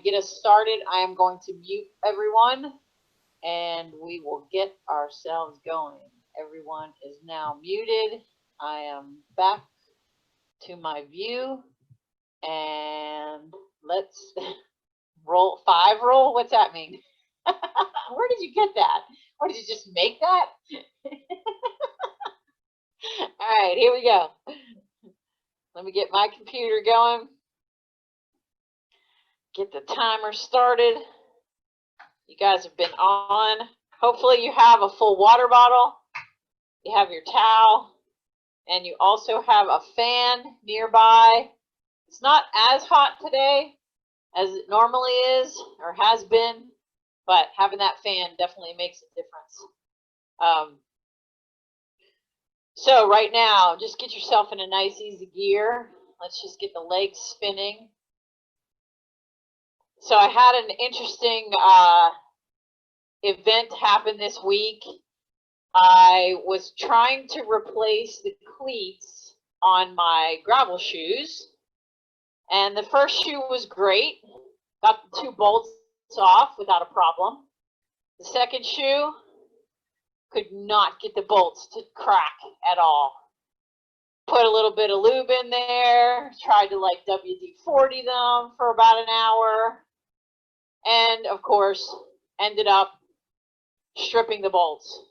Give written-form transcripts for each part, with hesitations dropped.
get us started, I am going to mute everyone and we will get ourselves going. Everyone is now muted. I am back to my view and let's roll. 5 roll? What's that mean? Where did you get that? Or did you just make that? All right, here we go. Let me get my computer going. Get the timer started. You guys have been on. Hopefully you have a full water bottle. You have your towel. And you also have a fan nearby. It's not as hot today as it normally is or has been, but having that fan definitely makes a difference. So right now, just get yourself in a nice easy gear. Let's just get the legs spinning. So I had an interesting event happen this week. I was trying to replace the cleats on my gravel shoes. And the first shoe was great. Got the 2 bolts off without a problem. The second shoe, could not get the bolts to crack at all. Put a little bit of lube in there, tried to like WD-40 them for about an hour, and of course ended up stripping the bolts.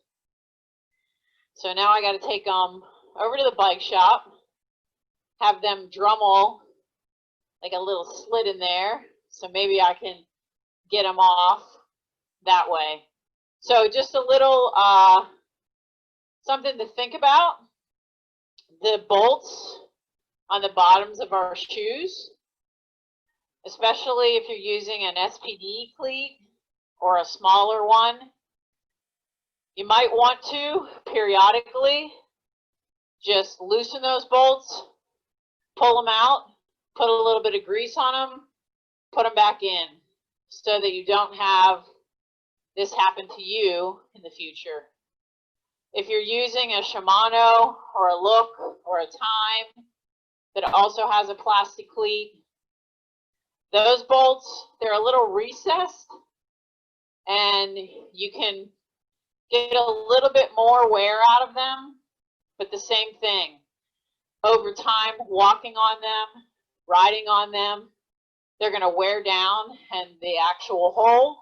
So now I got to take them over to the bike shop, have them Dremel like a little slit in there, so maybe I can get them off that way. So just a little something to think about. The bolts on the bottoms of our shoes, especially if you're using an SPD cleat or a smaller one, you might want to periodically just loosen those bolts, pull them out, put a little bit of grease on them, put them back in so that you don't have this happen to you in the future. If you're using a Shimano or a Look or a Time that also has a plastic cleat, those bolts, they're a little recessed and you can get a little bit more wear out of them, but the same thing. Over time, walking on them, riding on them, they're going to wear down and the actual hole,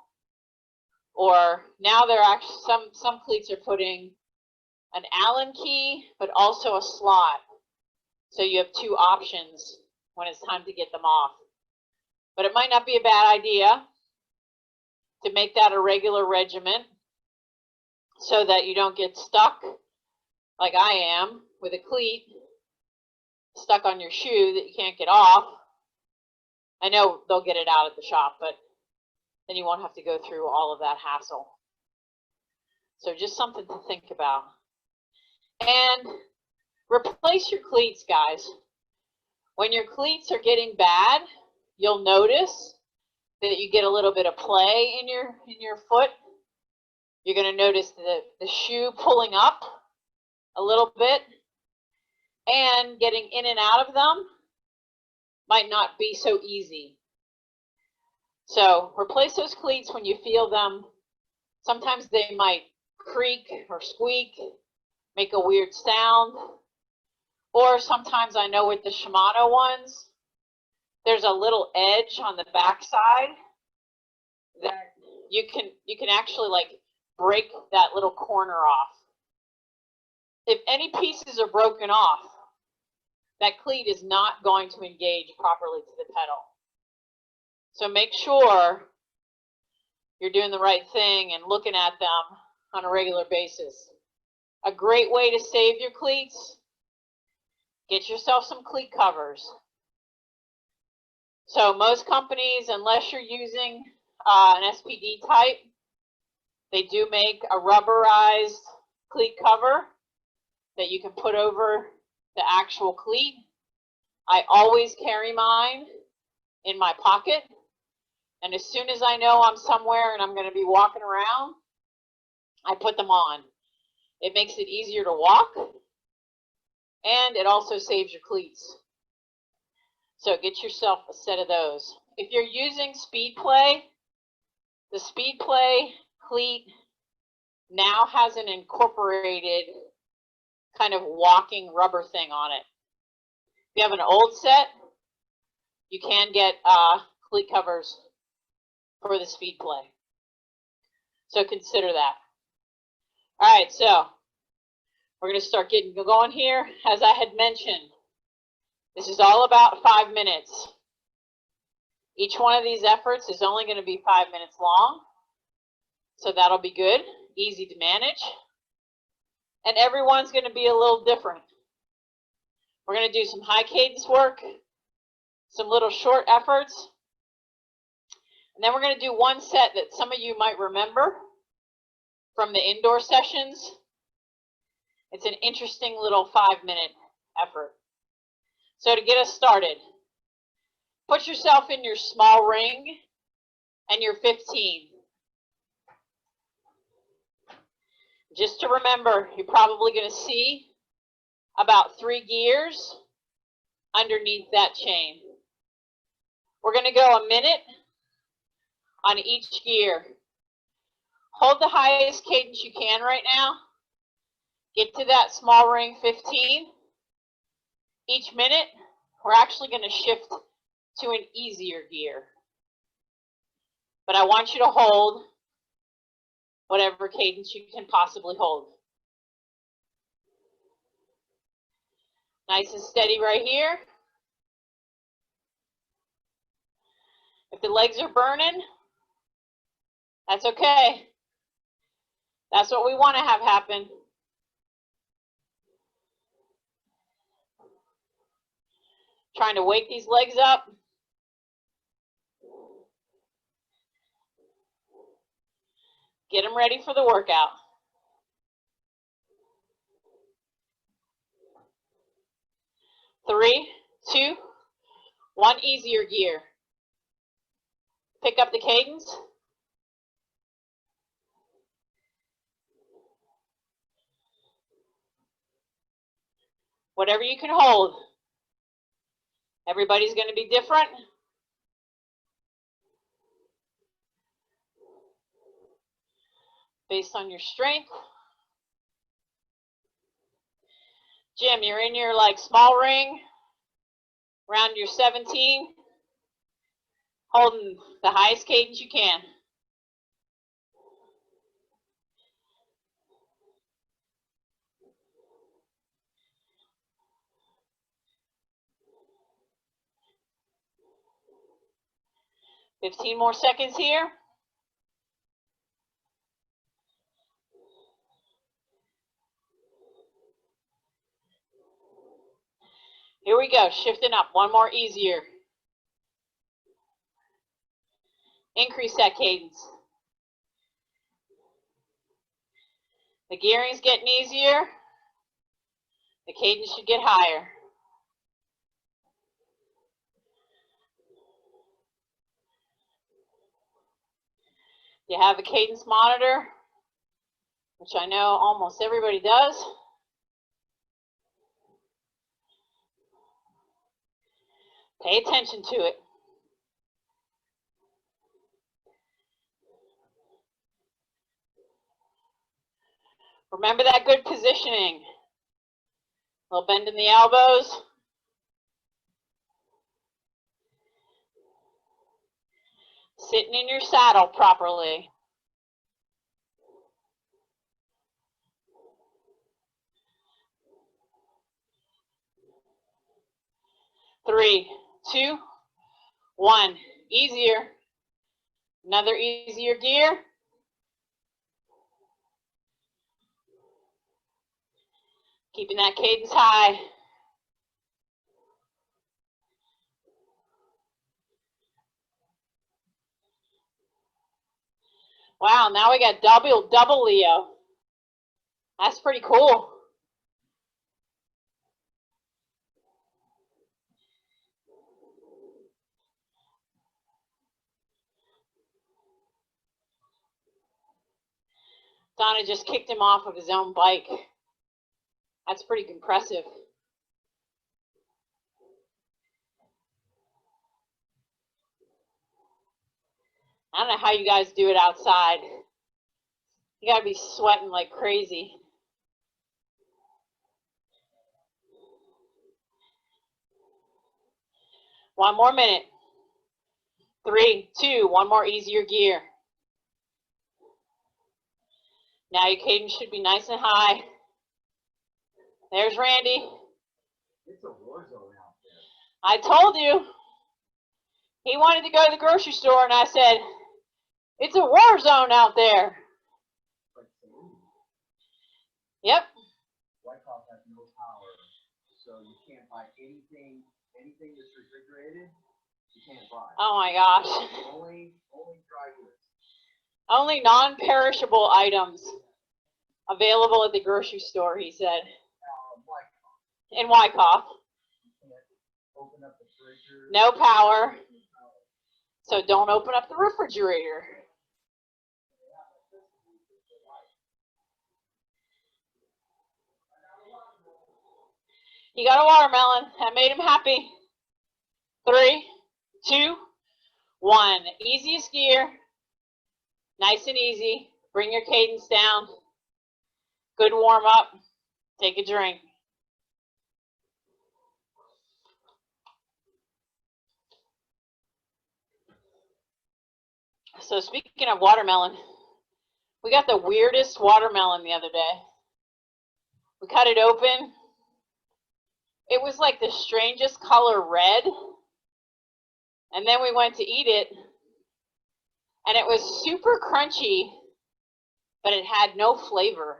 or now they're actually, some cleats are putting an Allen key, but also a slot. So you have 2 options when it's time to get them off. But it might not be a bad idea to make that a regular regimen so that you don't get stuck like I am with a cleat stuck on your shoe that you can't get off. I know they'll get it out at the shop, but then you won't have to go through all of that hassle. So just something to think about. And replace your cleats, guys. When your cleats are getting bad, you'll notice that you get a little bit of play in your foot. You're going to notice the shoe pulling up a little bit, and getting in and out of them might not be so easy. So replace those cleats when you feel them. Sometimes they might creak or squeak, make a weird sound. Or sometimes I know with the Shimano ones, there's a little edge on the back side that you can actually like break that little corner off. If any pieces are broken off, that cleat is not going to engage properly to the pedal. So make sure you're doing the right thing and looking at them on a regular basis. A great way to save your cleats, get yourself some cleat covers. So most companies, unless you're using an SPD type, they do make a rubberized cleat cover that you can put over the actual cleat. I always carry mine in my pocket, and as soon as I know I'm somewhere and I'm going to be walking around, I put them on. It makes it easier to walk, and it also saves your cleats. So get yourself a set of those. if you're using Speed Play, the Speed Play cleat now has an incorporated kind of walking rubber thing on it. If you have an old set, you can get cleat covers for the Speed Play. So consider that. All right, so we're going to start getting going here. As I had mentioned, this is all about 5 minutes. Each one of these efforts is only going to be 5 minutes long. So that'll be good, easy to manage. And everyone's going to be a little different. We're going to do some high cadence work, some little short efforts. And then we're going to do one set that some of you might remember from the indoor sessions. It's an interesting little 5-minute effort. So to get us started, put yourself in your small ring and your 15. Just to remember, you're probably going to see about 3 gears underneath that chain. We're going to go a minute on each gear. Hold the highest cadence you can right now. Get to that small ring 15. Each minute, we're actually going to shift to an easier gear. But I want you to hold whatever cadence you can possibly hold. Nice and steady right here. If the legs are burning, that's okay. That's what we want to have happen. Trying to wake these legs up. Get them ready for the workout. Three, two, one easier gear. Pick up the cadence. Whatever you can hold. Everybody's going to be different. Based on your strength. Jim, you're in your small ring, around your 17, holding the highest cadence you can. $15 more seconds here. Here we go, shifting up, one more easier. Increase that cadence. The gearing's getting easier. The cadence should get higher. You have a cadence monitor, which I know almost everybody does. Pay attention to it. Remember that good positioning. A little bend in the elbows. Sitting in your saddle properly. Three, two, one. Easier. Another easier gear. Keeping that cadence high. Wow, now we got double Leo. That's pretty cool. Donna just kicked him off of his own bike. That's pretty impressive. I don't know how you guys do it outside. You gotta be sweating like crazy. One more minute. 3, 2, one more easier gear. Now your cadence should be nice and high. There's Randy. It's a war zone out there. I told you. He wanted to go to the grocery store, and I said, it's a war zone out there. Yep. Wyckoff has no power, so you can't buy anything that's refrigerated. You can't buy. Oh my gosh. Only dry goods. Only non-perishable items available at the grocery store, he said. Wyckoff. In Wyckoff. You can't open up the refrigerator. No power. So don't open up the refrigerator. He got a watermelon. That made him happy. 3, 2, 1. Easiest gear. Nice and easy. Bring your cadence down. Good warm up. Take a drink. So speaking of watermelon, we got the weirdest watermelon the other day. We cut it open. It was like the strangest color red. And then we went to eat it. And it was super crunchy, but it had no flavor.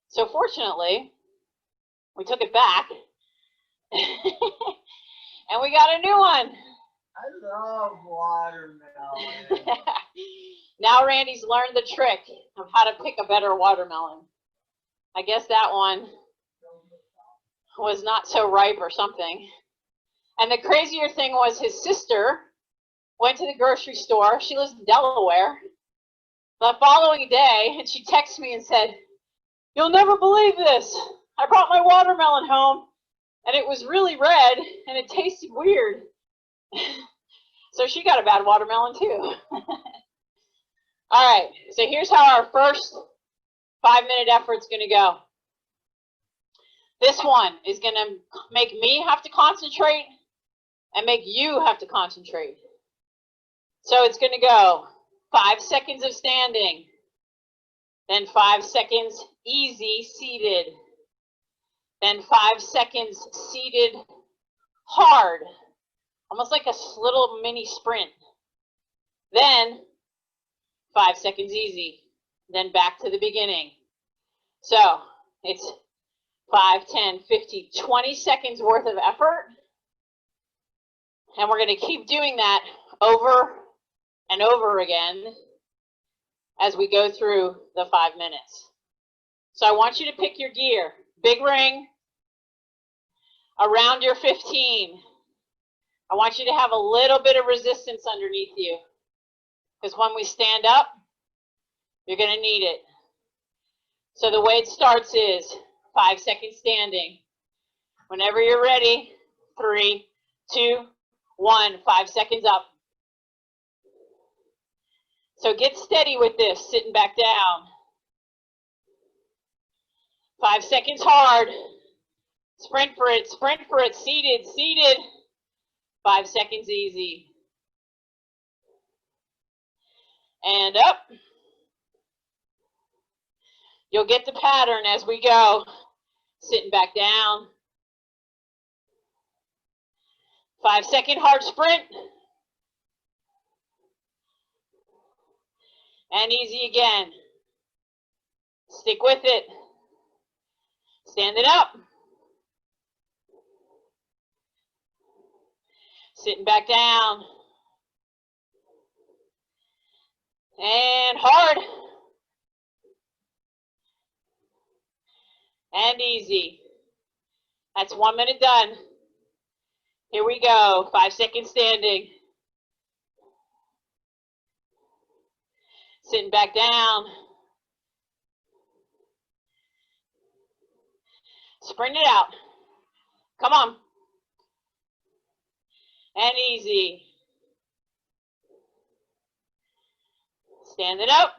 So fortunately, we took it back. And we got a new one. I love watermelon. Now Randy's learned the trick of how to pick a better watermelon. I guess that one was not so ripe or something. And the crazier thing was his sister went to the grocery store. She lives in Delaware. The following day, and she texted me and said, "You'll never believe this. I brought my watermelon home, and it was really red, and it tasted weird." So she got a bad watermelon too. All right, so here's how our first 5-minute effort's gonna go. This one is gonna make me have to concentrate and make you have to concentrate. So it's gonna go 5 seconds of standing, then 5 seconds easy seated, then 5 seconds seated hard, almost like a little mini sprint. Then 5 seconds easy, then back to the beginning. So it's 5, 10, 15, 20 seconds worth of effort. And we're going to keep doing that over and over again as we go through the 5 minutes. So I want you to pick your gear. Big ring around your 15. I want you to have a little bit of resistance underneath you, because when we stand up, you're going to need it. So the way it starts is 5 seconds standing. Whenever you're ready, 3, 2, 1, 5 seconds up. So get steady with this, sitting back down. 5 seconds hard. Sprint for it, seated, seated. 5 seconds easy. And up. You'll get the pattern as we go. Sitting back down. 5 second hard sprint. And easy again. Stick with it. Standing up. Sitting back down. And hard. And easy. That's 1 minute done. Here we go. 5 seconds standing. Sitting back down. Sprint it out. Come on. And easy. Stand it up.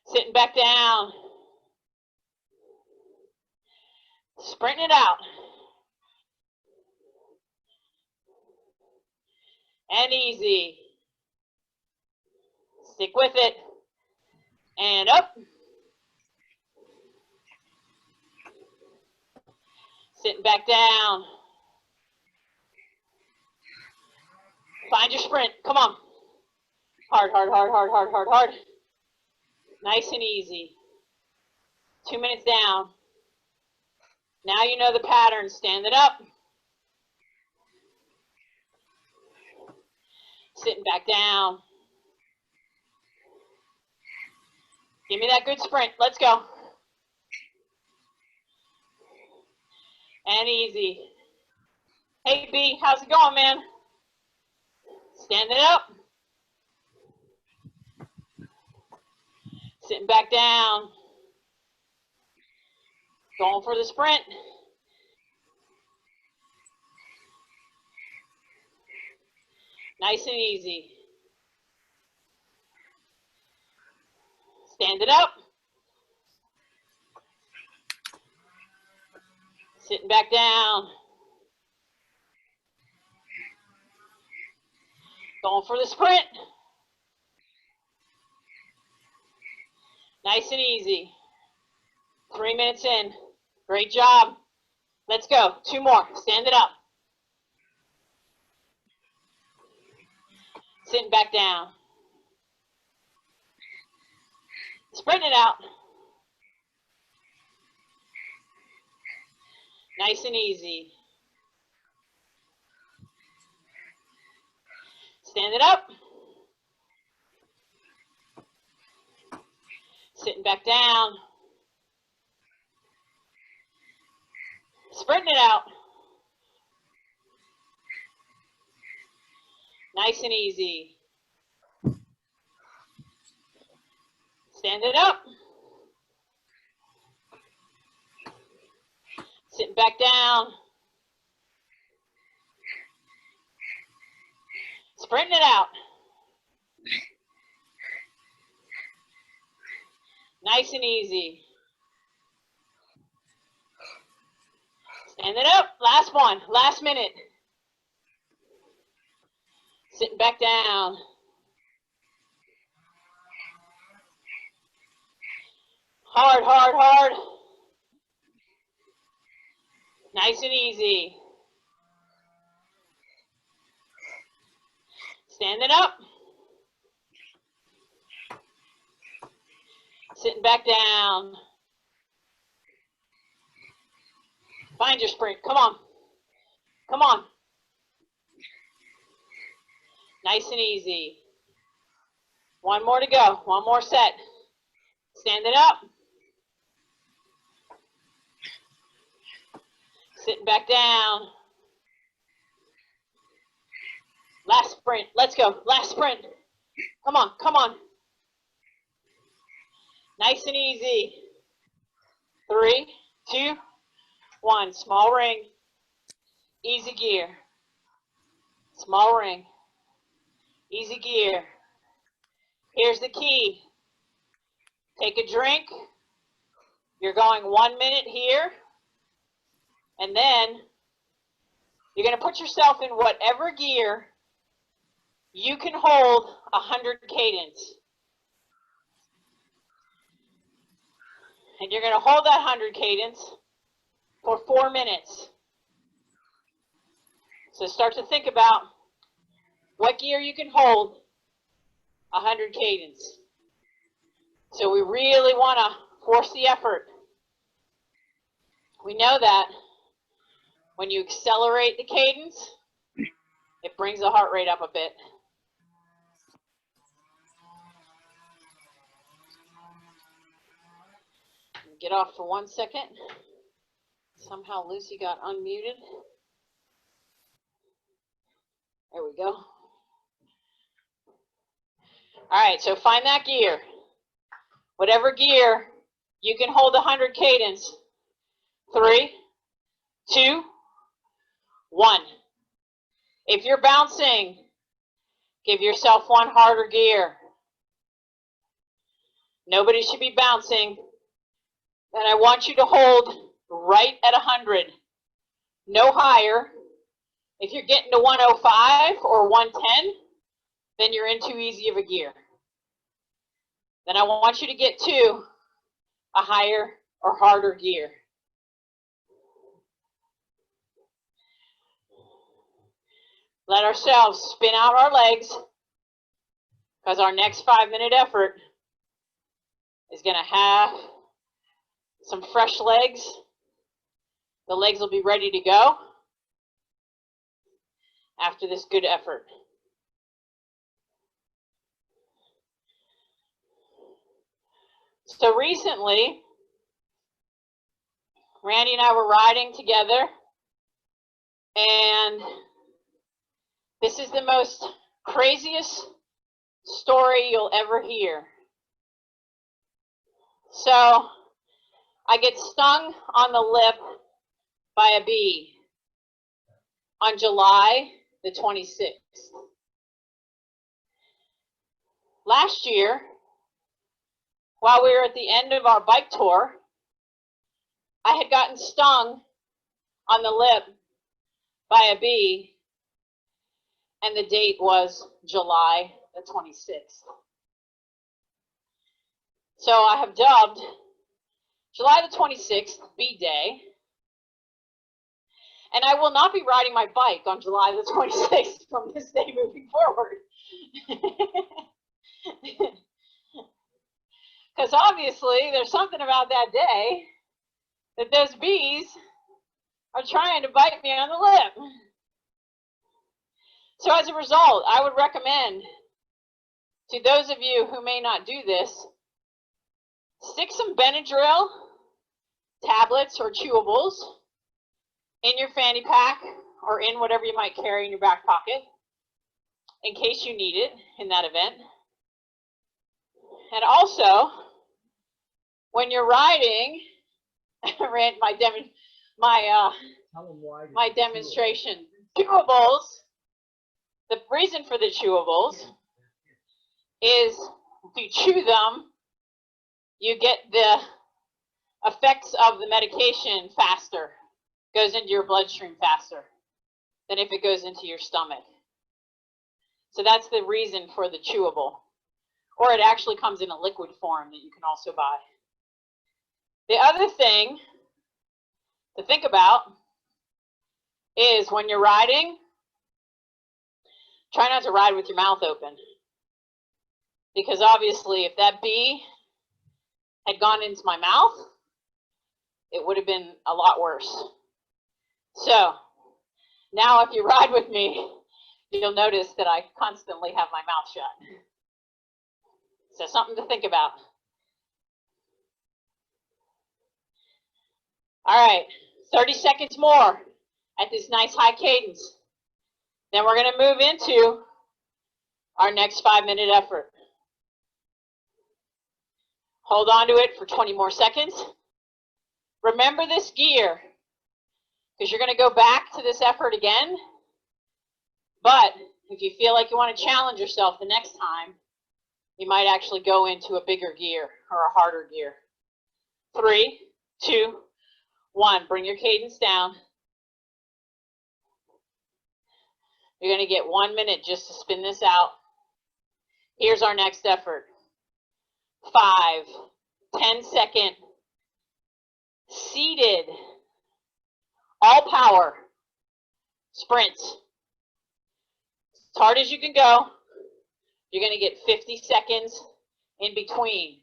Sitting back down. Sprinting it out. And easy. Stick with it. And up. Sitting back down. Find your sprint. Come on. Hard, hard, hard, hard, hard, hard, hard. Nice and easy. 2 minutes down. Now you know the pattern. Stand it up. Sitting back down. Give me that good sprint. Let's go. And easy. Hey, B, how's it going, man? Stand it up. Sitting back down. Going for the sprint. Nice and easy. Stand it up. Sitting back down. Going for the sprint. Nice and easy. 3 minutes in. Great job. Let's go. 2 more. Stand it up. Sitting back down. Sprint it out. Nice and easy. Stand it up. Sitting back down. Sprinting it out. Nice and easy. Stand it up. Sitting back down. Sprinting it out. Nice and easy. Stand it up. Last one. Last minute. Sitting back down. Hard, hard, hard. Nice and easy. Stand it up. Sitting back down. Find your sprint. Come on. Come on. Nice and easy. 1 more to go. 1 more set. Stand it up. Sitting back down. Last sprint. Let's go. Last sprint. Come on. Come on. Nice and easy. 3, 2, 1. Small ring. Easy gear. Small ring. Easy gear. Here's the key. Take a drink. You're going 1 minute here. And then you're going to put yourself in whatever gear you can hold 100 cadence. And you're going to hold that 100 cadence for 4 minutes. So start to think about what gear you can hold 100 cadence. So we really want to force the effort. We know that when you accelerate the cadence, it brings the heart rate up a bit. Get off for 1 second. Somehow Lucy got unmuted. There we go. All right, so find that gear. Whatever gear you can hold 100 cadence. 3, 2, 1. If you're bouncing Give yourself one harder gear. Nobody should be bouncing. And I want you to hold right at 100. No higher. If you're getting to 105 or 110, then you're in too easy of a gear. Then I want you to get to a higher or harder gear. Let ourselves spin out our legs, because our next 5-minute effort is going to have some fresh legs. The legs will be ready to go after this good effort. So recently, Randy and I were riding together, and this is the most craziest story you'll ever hear. So I get stung on the lip by a bee on July the 26th. Last year, while we were at the end of our bike tour, I had gotten stung on the lip by a bee, and the date was July the 26th. So I have dubbed July the 26th Bee Day, and I will not be riding my bike on July the 26th from this day moving forward. Because obviously there's something about that day that those bees are trying to bite me on the lip. So as a result, I would recommend to those of you who may not do this, stick some Benadryl tablets or chewables in your fanny pack or in whatever you might carry in your back pocket in case you need it in that event. And also, when you're riding, my demonstration, chewables, the reason for the chewables is if you chew them, you get the effects of the medication faster, goes into your bloodstream faster than if it goes into your stomach. So that's the reason for the chewable. Or it actually comes in a liquid form that you can also buy. The other thing to think about is when you're riding, try not to ride with your mouth open. Because obviously if that bee had gone into my mouth, it would have been a lot worse. So now if you ride with me, you'll notice that I constantly have my mouth shut. So something to think about. All right, 30 seconds more at this nice high cadence. Then we're going to move into our next 5-minute effort. Hold on to it for 20 more seconds. Remember this gear, because you're going to go back to this effort again. But if you feel like you want to challenge yourself the next time, you might actually go into a bigger gear or a harder gear. 3, 2, 1. Bring your cadence down. You're going to get 1 minute just to spin this out. Here's our next effort. 5, 10-second, seated, all power, sprints. As hard as you can go. You're going to get 50 seconds in between.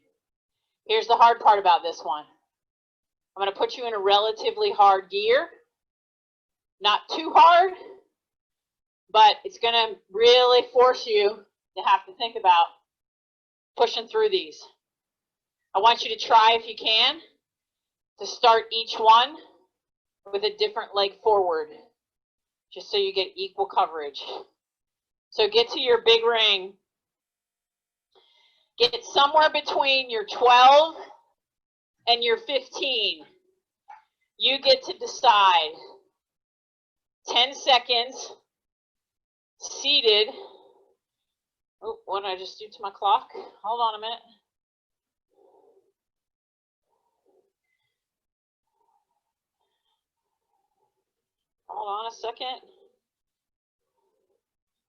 Here's the hard part about this one. I'm going to put you in a relatively hard gear. Not too hard, but it's going to really force you to have to think about pushing through these. I want you to try, if you can, to start each one with a different leg forward, just so you get equal coverage. So get to your big ring. Get somewhere between your 12 and your 15. You get to decide. 10 seconds, seated, Oh, what did I just do to my clock? Hold on a minute. Hold on a second.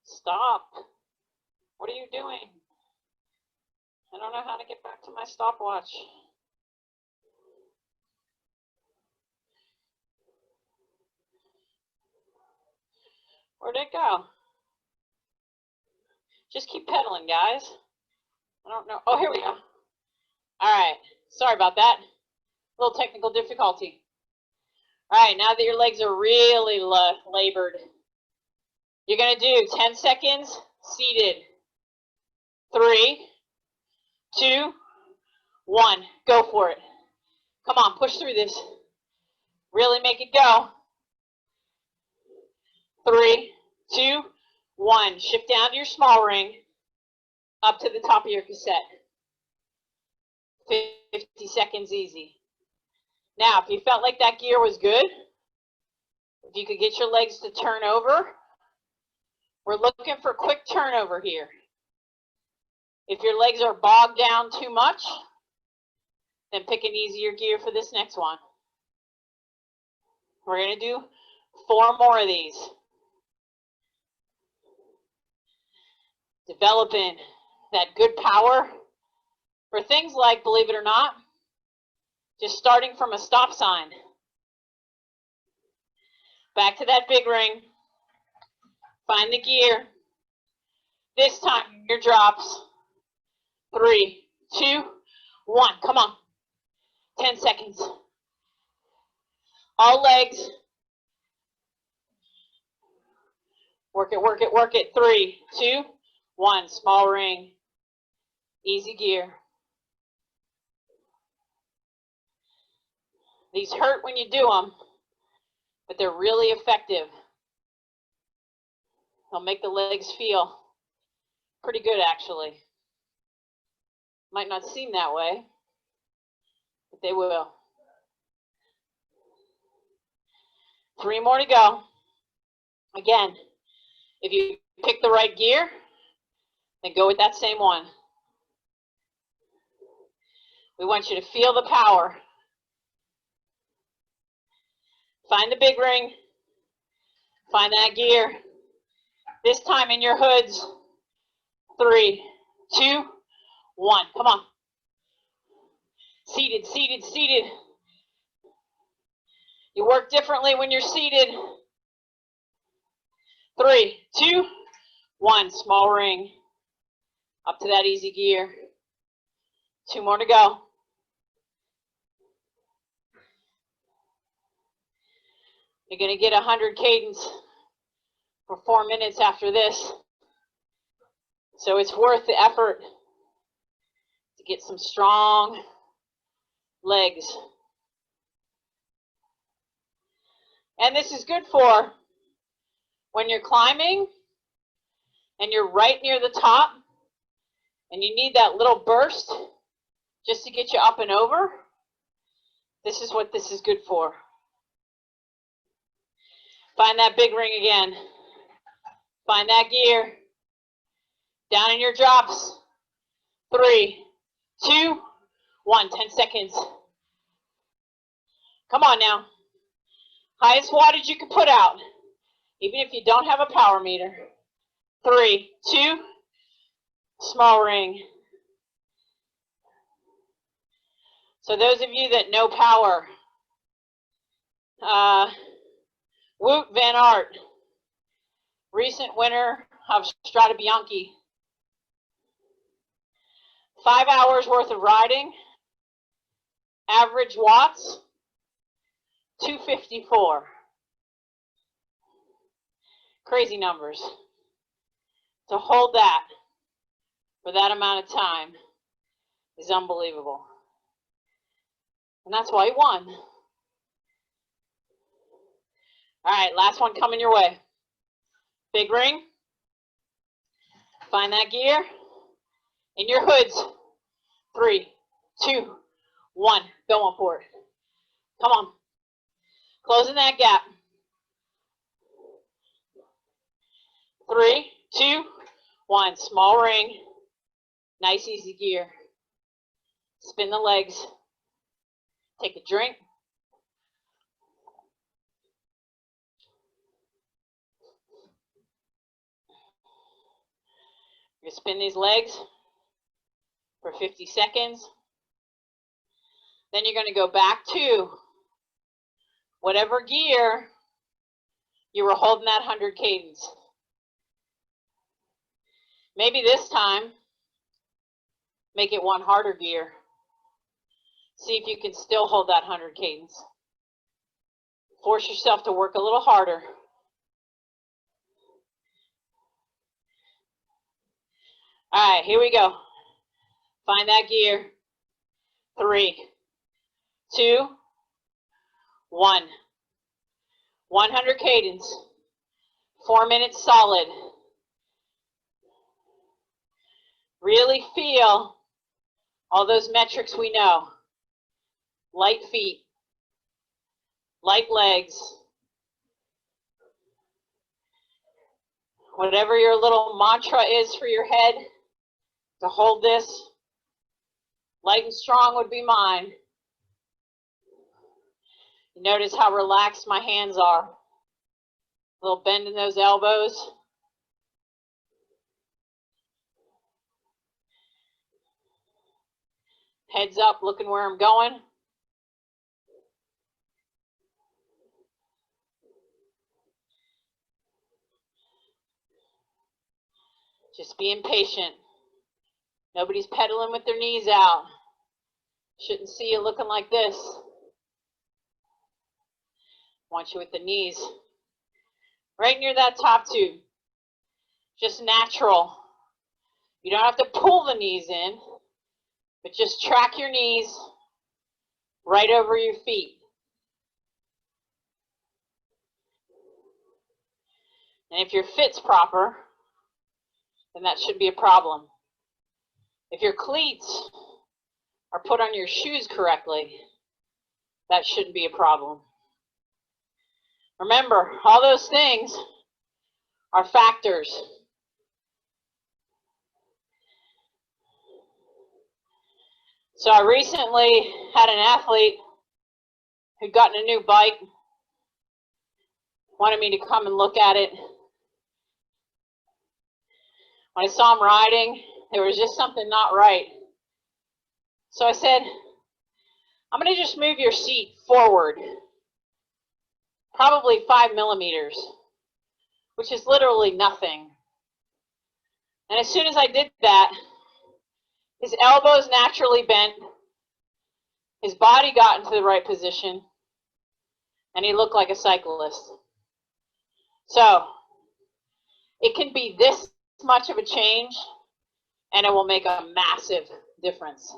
Stop. What are you doing? I don't know how to get back to my stopwatch. Where'd it go? Just keep pedaling, guys. I don't know. Oh, here we go. All right. Sorry about that. A little technical difficulty. All right, now that your legs are really labored, you're going to do 10 seconds seated. 3, 2, 1. Go for it. Come on, push through this. Really make it go. 3, 2, 1. Shift down to your small ring, up to the top of your cassette. 50 seconds easy. Now, if you felt like that gear was good, if you could get your legs to turn over, we're looking for quick turnover here. If your legs are bogged down too much, then pick an easier gear for this next one. We're going to do 4 more of these. Developing that good power for things like, believe it or not, just starting from a stop sign. Back to that big ring. Find the gear. This time, your drops. 3, 2, 1. Come on. 10 seconds. All legs. Work it, work it, work it. 3, 2, 1. Small ring. Easy gear. These hurt when you do them, but they're really effective. They'll make the legs feel pretty good, actually. Might not seem that way, but they will. 3 more to go. Again, if you pick the right gear, then go with that same one. We want you to feel the power. Find the big ring. Find that gear. This time in your hoods. 3, 2, 1. Come on. Seated, seated, seated. You work differently when you're seated. 3, 2, 1. Small ring. Up to that easy gear. 2 more to go. You're going to get 100 cadence for 4 minutes after this. So it's worth the effort to get some strong legs. And this is good for when you're climbing and you're right near the top and you need that little burst just to get you up and over. This is what this is good for. Find that big ring again. Find that gear. Down in your drops. 3, 2, 1. 10 seconds. Come on now. Highest wattage you can put out, even if you don't have a power meter. 3, 2, small ring. So those of you that know power, Wout van Aert, recent winner of Strade Bianche. 5 hours worth of riding, average watts, 254. Crazy numbers. To hold that for that amount of time is unbelievable. And that's why he won. All right, last one coming your way. Big ring. Find that gear. In your hoods. 3, 2, 1. Going for it. Come on. Closing that gap. 3, 2, 1, small ring, nice easy gear. Spin the legs, take a drink. You spin these legs for 50 seconds. Then you're going to go back to whatever gear you were holding that 100 cadence. Maybe this time, make it one harder gear. See if you can still hold that 100 cadence. Force yourself to work a little harder. All right, here we go. Find that gear. 3, 2, 1. 100 cadence. 4 minutes solid. Really feel all those metrics we know. Light feet, light legs. Whatever your little mantra is for your head to hold this. Light and strong would be mine. Notice how relaxed my hands are. A little bend in those elbows. Heads up, looking where I'm going. Just being patient. Nobody's pedaling with their knees out. Shouldn't see you looking like this. Want you with the knees right near that top tube. Just natural. You don't have to pull the knees in, but just track your knees right over your feet. And if your fit's proper, then that should be a problem. If your cleats are put on your shoes correctly, that shouldn't be a problem. Remember, all those things are factors. So I recently had an athlete who'd gotten a new bike, wanted me to come and look at it. When I saw him riding, there was just something not right. So I said, I'm going to just move your seat forward, probably 5 millimeters, which is literally nothing. And as soon as I did that, his elbows naturally bent, his body got into the right position, and he looked like a cyclist. So it can be this much of a change, and it will make a massive difference.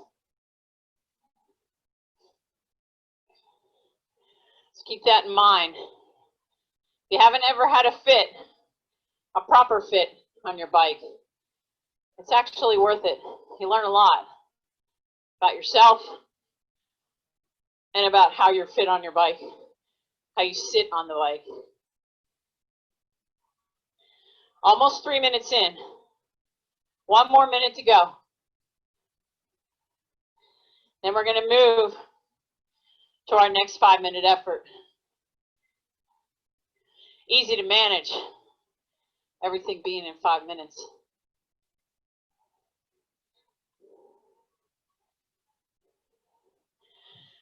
So keep that in mind. If you haven't ever had a proper fit on your bike, it's actually worth it. You learn a lot about yourself and about how you're fit on your bike, how you sit on the bike. Almost 3 minutes in. 1 more minute to go. Then we're going to move to our next 5-minute effort. Easy to manage, everything being in 5 minutes.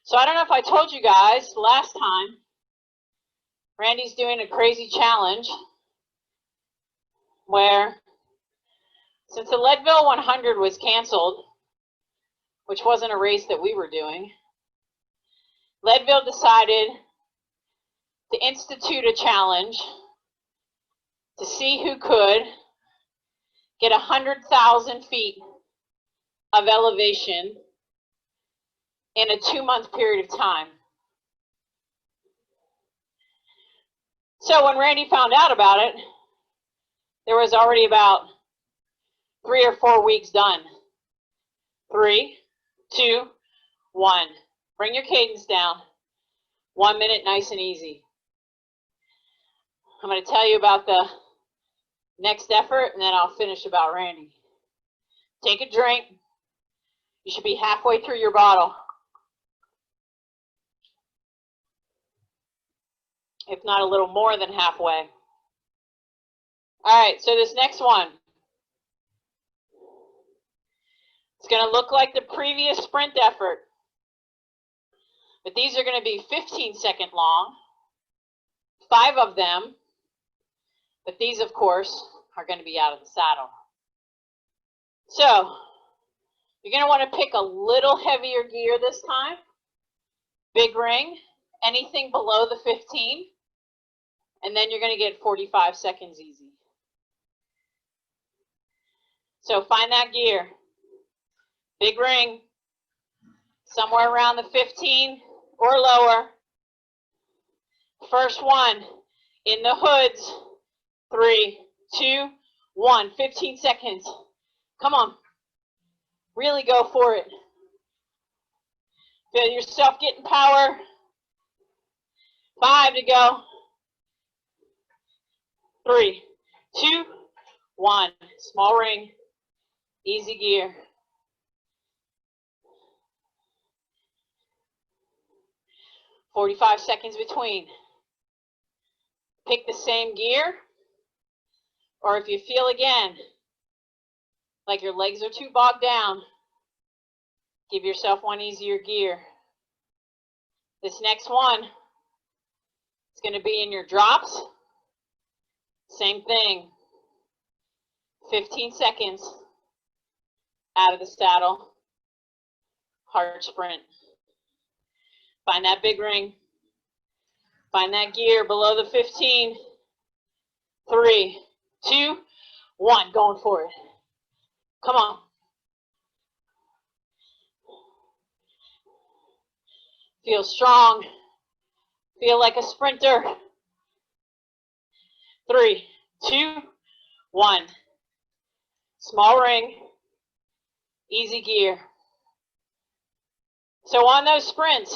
So I don't know if I told you guys last time, Randy's doing a crazy challenge where, since the Leadville 100 was canceled, which wasn't a race that we were doing, Leadville decided to institute a challenge to see who could get 100,000 feet of elevation in a 2-month period of time. So when Randy found out about it, there was already about 3 or 4 weeks done. 3, 2, 1. Bring your cadence down. 1 minute, nice and easy. I'm going to tell you about the Next effort, and then I'll finish about Randy. Take a drink. You should be halfway through your bottle. If not a little more than halfway. All right, so this next one. It's going to look like the previous sprint effort. But these are going to be 15-second long. 5 of them. But these, of course, are going to be out of the saddle. So, you're going to want to pick a little heavier gear this time. Big ring, anything below the 15. And then you're going to get 45 seconds easy. So find that gear. Big ring, somewhere around the 15 or lower. First one, in the hoods. 3, 2, 1. 15 seconds. Come on. Really go for it. Feel yourself getting power. 5 to go. 3, 2, 1. Small ring. Easy gear. "45 seconds between." Pick the same gear, or if you feel again like your legs are too bogged down, give yourself one easier gear. This next one is going to be in your drops. Same thing. 15 seconds out of the saddle. Hard sprint. Find that big ring. Find that gear below the 15. 3, 2, 1. Going for it. Come on. Feel strong. Feel like a sprinter. 3, 2, 1. Small ring. Easy gear. So on those sprints,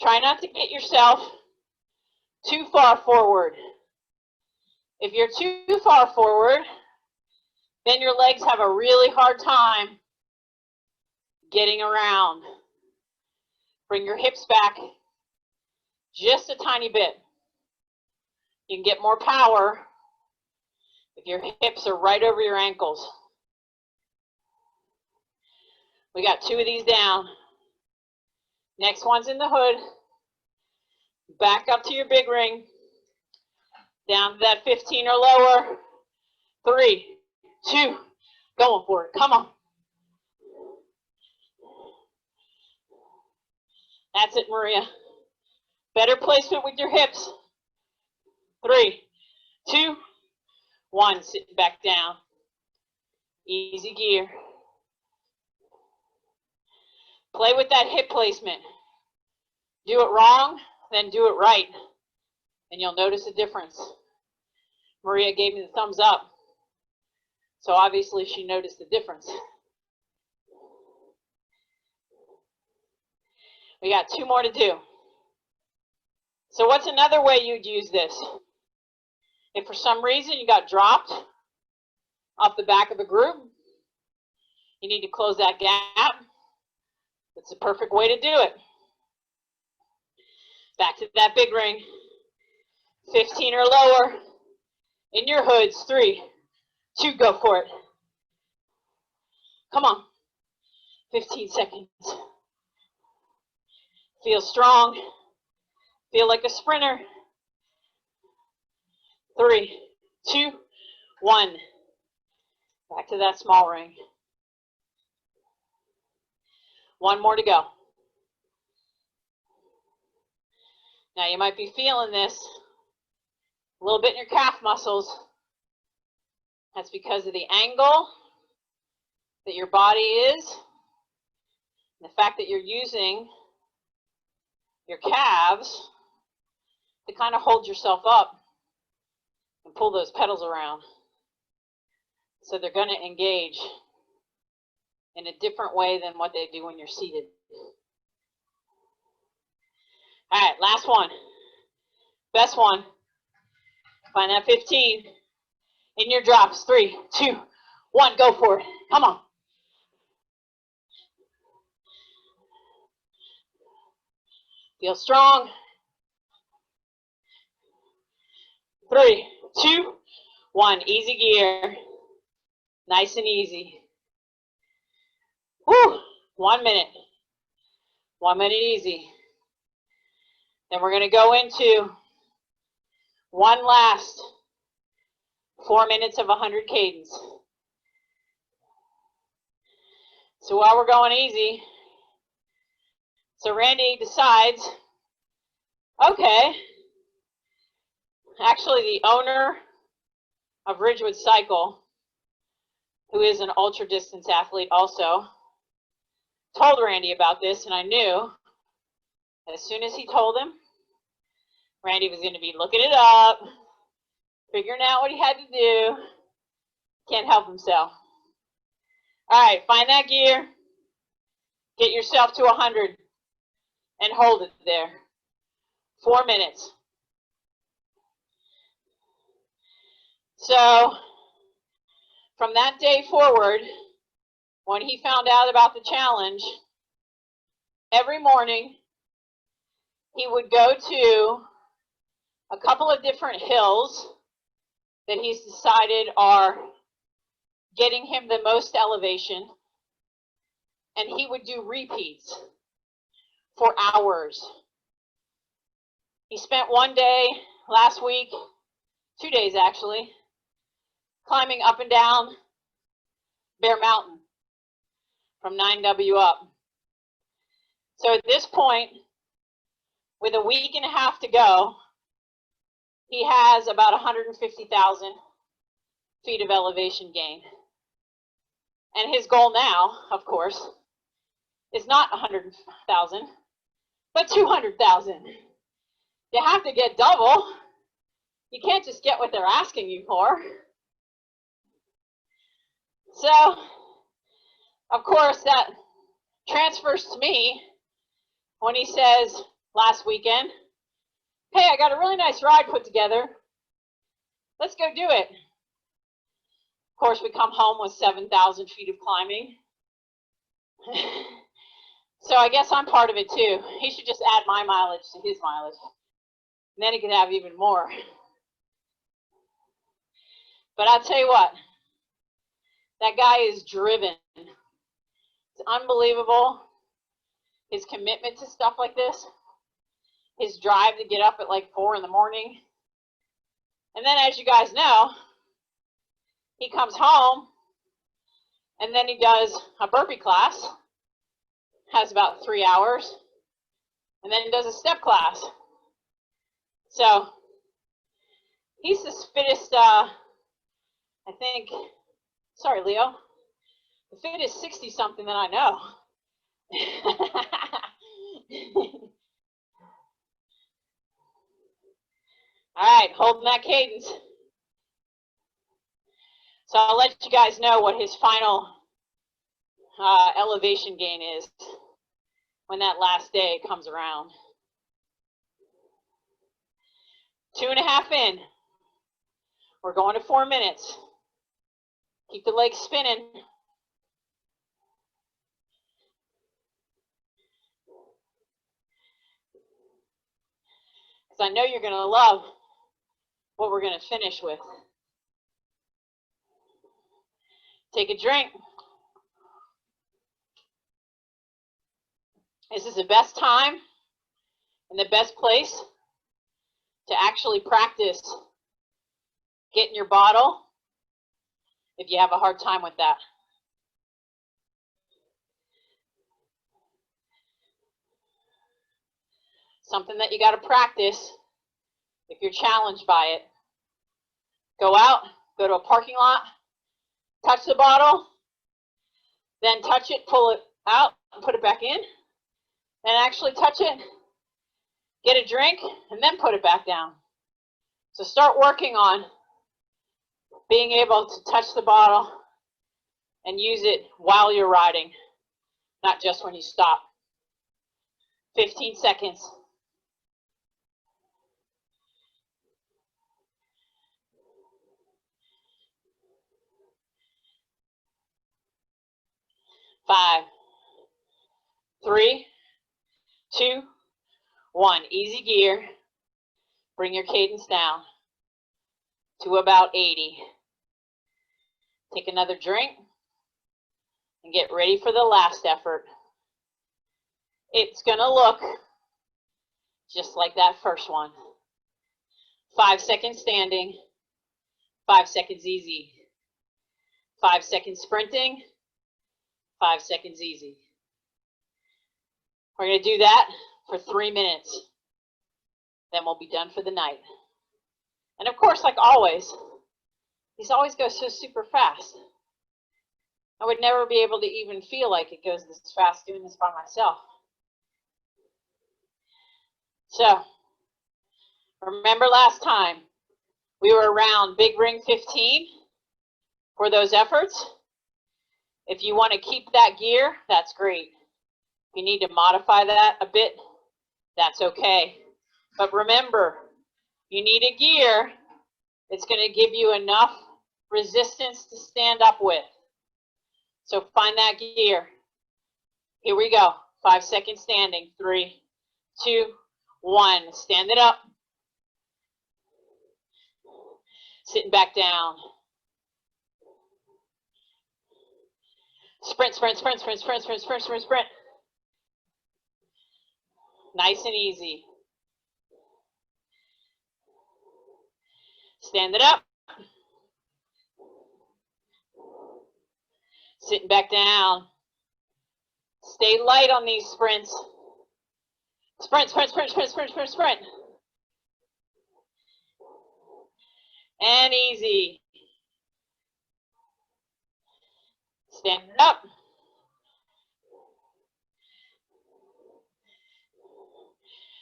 try not to get yourself too far forward. If you're too far forward, then your legs have a really hard time getting around. Bring your hips back just a tiny bit. You can get more power if your hips are right over your ankles. We got 2 of these down. Next one's in the hood. Back up to your big ring. Down to that 15 or lower. 3, 2, going for it. Come on. That's it, Maria. Better placement with your hips. 3, 2, 1. Sit back down. Easy gear. Play with that hip placement. Do it wrong, then do it right. And you'll notice a difference. Maria gave me the thumbs up. So obviously she noticed the difference. We got 2 more to do. So what's another way you'd use this? If for some reason you got dropped off the back of a group, you need to close that gap. It's the perfect way to do it. Back to that big ring. 15 or lower. In your hoods. 3, 2, go for it. Come on. 15 seconds. Feel strong. Feel like a sprinter. 3, 2, 1. Back to that small ring. 1 more to go. Now you might be feeling this a little bit in your calf muscles. That's because of the angle that your body is, and the fact that you're using your calves to kind of hold yourself up and pull those pedals around. So they're going to engage in a different way than what they do when you're seated. All right, last one. Best one. Find that 15. In your drops. 3, 2, 1. Go for it. Come on. Feel strong. 3, 2, 1. Easy gear. Nice and easy. Woo! 1 minute. 1 minute easy. Then we're going to go into one last 4 minutes of 100 cadence. So while we're going easy, so Randy decides, okay, actually the owner of Ridgewood Cycle, who is an ultra distance athlete also, told Randy about this, and I knew as soon as he told him, Randy was going to be looking it up, figuring out what he had to do. Can't help himself. All right, find that gear, get yourself to 100, and hold it there. 4 minutes. So from that day forward, when he found out about the challenge, every morning he would go to a couple of different hills that he's decided are getting him the most elevation, and he would do repeats for hours. He spent one day last week, 2 days actually, climbing up and down Bear Mountain from 9W up. So at this point, with a week and a half to go, he has about 150,000 feet of elevation gain. And his goal now, of course, is not 100,000, but 200,000. You have to get double. You can't just get what they're asking you for. So, of course, that transfers to me when he says last weekend, hey, I got a really nice ride put together. Let's go do it. Of course, we come home with 7,000 feet of climbing. So I guess I'm part of it too. He should just add my mileage to his mileage. And then he could have even more. But I'll tell you what, that guy is driven. It's unbelievable. His commitment to stuff like this, his drive to get up at like 4 in the morning. And then, as you guys know, he comes home and then he does a burpee class, has about 3 hours, and then he does a step class. So he's the fittest, I think, sorry, Leo, the fittest 60-something that I know. All right, holding that cadence. So I'll let you guys know what his final elevation gain is when that last day comes around. 2.5 in. We're going to 4 minutes. Keep the legs spinning. Because I know you're going to love what we're going to finish with. Take a drink. This is the best time and the best place to actually practice getting your bottle if you have a hard time with that. Something that you got to practice if you're challenged by it. Go out, go to a parking lot, touch the bottle, then touch it, pull it out, and put it back in. Then actually touch it, get a drink, and then put it back down. So start working on being able to touch the bottle and use it while you're riding, not just when you stop. 15 seconds. 5, 3, 2, 1. Easy gear. Bring your cadence down to about 80. Take another drink and get ready for the last effort. It's going to look just like that first one. 5 seconds standing, 5 seconds easy. 5 seconds sprinting, 5 seconds easy. We're going to do that for 3 minutes. Then we'll be done for the night. And of course, like always, these always go so super fast. I would never be able to even feel like it goes this fast doing this by myself. So, remember last time we were around big ring 15 for those efforts? If you want to keep that gear, that's great. If you need to modify that a bit, that's okay. But remember, you need a gear that's going to give you enough resistance to stand up with. So find that gear. Here we go. 5 seconds standing. 3, 2, 1. Stand it up. Sitting back down. Sprint, sprint, sprint, sprint, sprint, sprint, sprint, sprint, sprint. Nice and easy. Stand it up. Sitting back down. Stay light on these sprints. Sprint, sprint, sprint, sprint, sprint, sprint, sprint. And easy. Stand it up.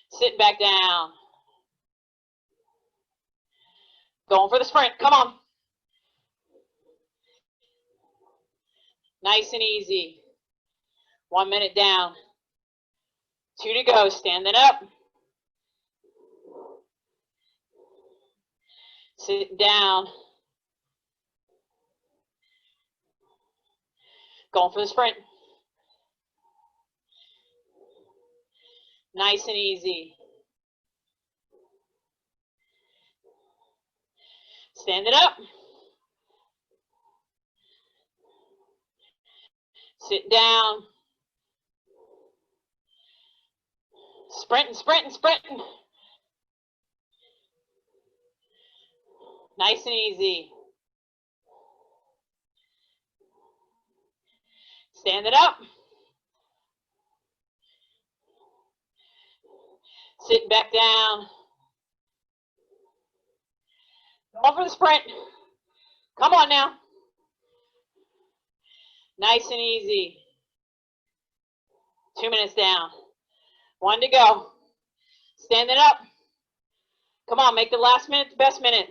Sit back down. Going for the sprint. Come on. Nice and easy. 1 minute down. 2 to go. Stand it up. Sit down. Going for the sprint. Nice and easy. Stand it up. Sit down. Sprinting, sprinting, sprinting. Nice and easy. Stand it up. Sit back down. Go for the sprint. Come on now. Nice and easy. 2 minutes down. 1 to go. Stand it up. Come on, make the last minute the best minute.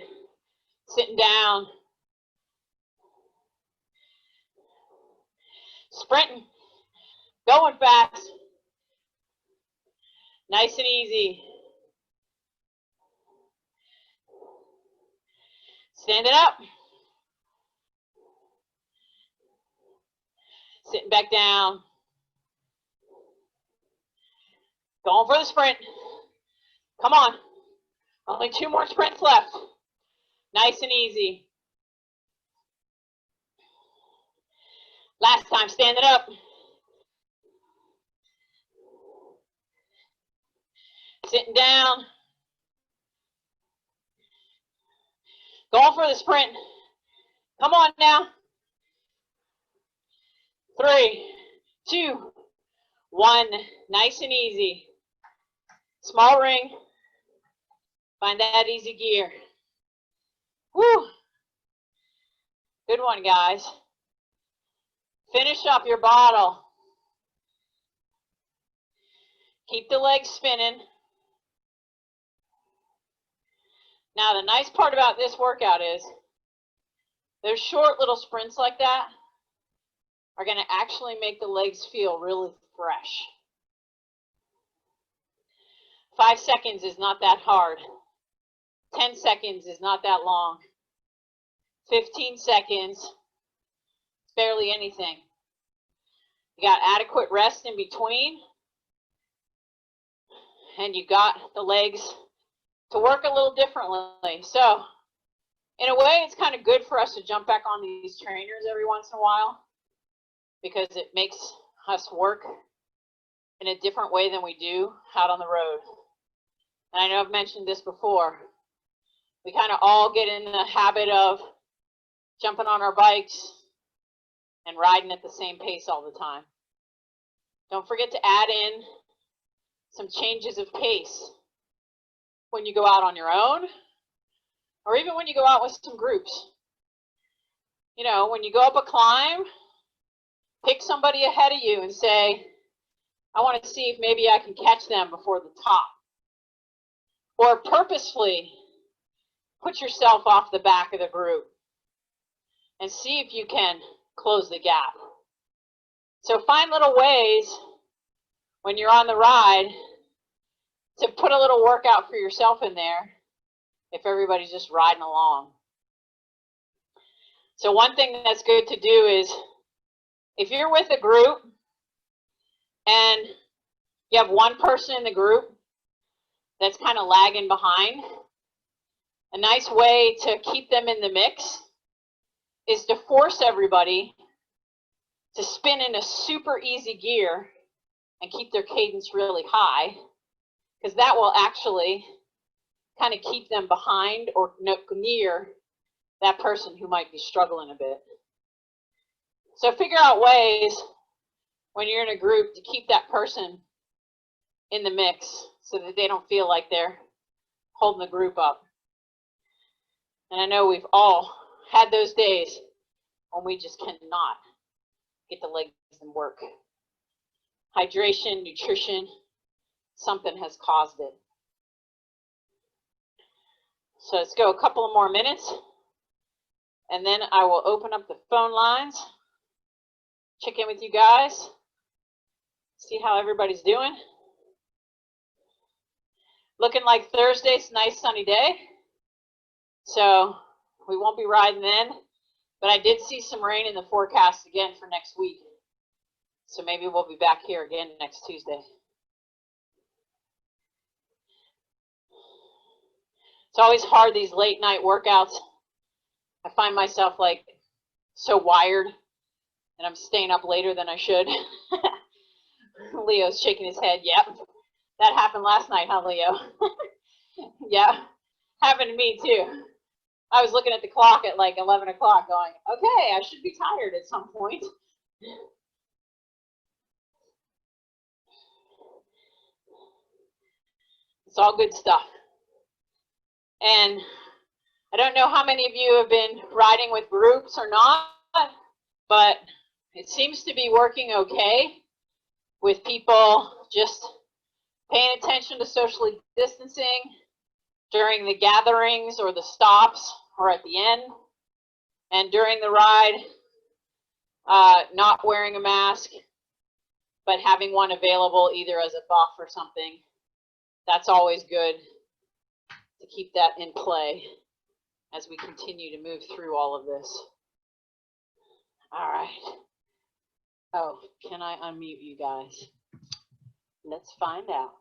Sitting down. Sprinting. Going fast. Nice and easy. Stand it up. Sitting back down. Going for the sprint. Come on. Only 2 more sprints left. Nice and easy. Last time, stand it up. Sitting down. Going for the sprint. Come on now. 3, 2, 1. Nice and easy. Small ring. Find that easy gear. Woo. Good one, guys. Finish up your bottle. Keep the legs spinning. Now, the nice part about this workout is those short little sprints like that are going to actually make the legs feel really fresh. 5 seconds is not that hard. 10 seconds is not that long. 15 seconds, it's barely anything. You got adequate rest in between, and you got the legs to work a little differently. So in a way, it's kind of good for us to jump back on these trainers every once in a while, because it makes us work in a different way than we do out on the road. And I know I've mentioned this before. We kind of all get in the habit of jumping on our bikes and riding at the same pace all the time. Don't forget to add in some changes of pace when you go out on your own, or even when you go out with some groups. You know, when you go up a climb, pick somebody ahead of you and say, I want to see if maybe I can catch them before the top. Or purposefully put yourself off the back of the group and see if you can close the gap. So find little ways when you're on the ride to put a little workout for yourself in there if everybody's just riding along. So one thing that's good to do is, if you're with a group and you have one person in the group that's kind of lagging behind, a nice way to keep them in the mix is to force everybody to spin in a super easy gear and keep their cadence really high, because that will actually kind of keep them behind or near that person who might be struggling a bit. So figure out ways when you're in a group to keep that person in the mix so that they don't feel like they're holding the group up. And I know we've all had those days when we just cannot get the legs to work. Hydration, nutrition, something has caused it. So let's go a couple of more minutes, and then I will open up the phone lines, check in with you guys, see how everybody's doing. Looking like Thursday's a nice sunny day, so we won't be riding then, but I did see some rain in the forecast again for next week, so maybe we'll be back here again next Tuesday. It's always hard, these late night workouts. I find myself like so wired, and I'm staying up later than I should. Leo's shaking his head. Yep, that happened last night, huh, Leo? Yeah, happened to me too. I was looking at the clock at like 11 o'clock going, okay, I should be tired at some point. It's all good stuff. And I don't know how many of you have been riding with groups or not, but it seems to be working okay with people just paying attention to socially distancing during the gatherings or the stops or at the end, and during the ride, not wearing a mask, but having one available either as a buff or something. That's always good to keep that in play as we continue to move through all of this. All right. Oh, can I unmute you guys? Let's find out.